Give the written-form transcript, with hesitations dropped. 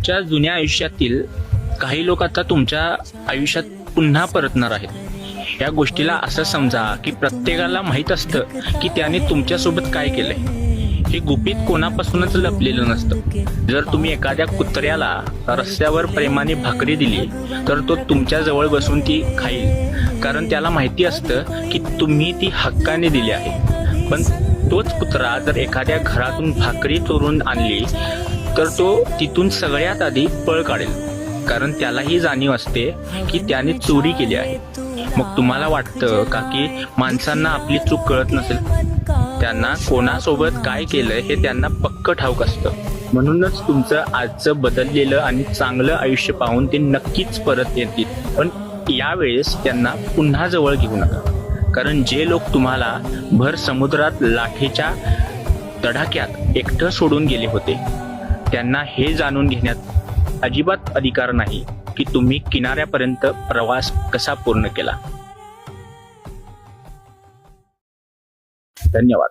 तुमच्या जुन्या आयुष्यातील काही लोक आता तुमच्या आयुष्यात पुन्हा परतणार आहेत। या गोष्टीला असं समजा की प्रत्येकाला माहित असतं की त्याने तुमच्यासोबत काय केलंय। हे गुपित कोणापासूनच लपलेलं नसतं। जर तुम्ही एखाद्या कुत्र्याला रस्त्यावर प्रेमाने भाकरी दिली तर तो तुमच्या जवळ बसून ती खाईल, कारण त्याला माहिती असतं की तुम्ही ती हक्काने दिली आहे। पण तोच कुत्रा जर एखाद्या घरातून भाकरी चोरून आणली तर तो तिथून सगळ्यात आधी पळ काढेल, कारण त्यालाही जाणीव असते की त्याने चोरी केली आहे। मग तुम्हाला वाटतं का की माणसांना आपली चूक कळत नसेल? त्यांना कोणासोबत काय केलंय हे त्यांना पक्क ठाऊक असतं। म्हणूनच तुमचं आजचं बदललेलं आणि चांगलं आयुष्य पाहून ते नक्कीच परत येतील, पण यावेळेस त्यांना पुन्हा जवळ घेऊ नका, कारण जे लोक तुम्हाला भर समुद्रात लाठीच्या तडाख्यात एकटं सोडून गेले होते त्यांना हे जाणून घेण्यात अजिबात अधिकार नाही की तुम्ही किनाऱ्यापर्यंत प्रवास कसा पूर्ण केला। धन्यवाद।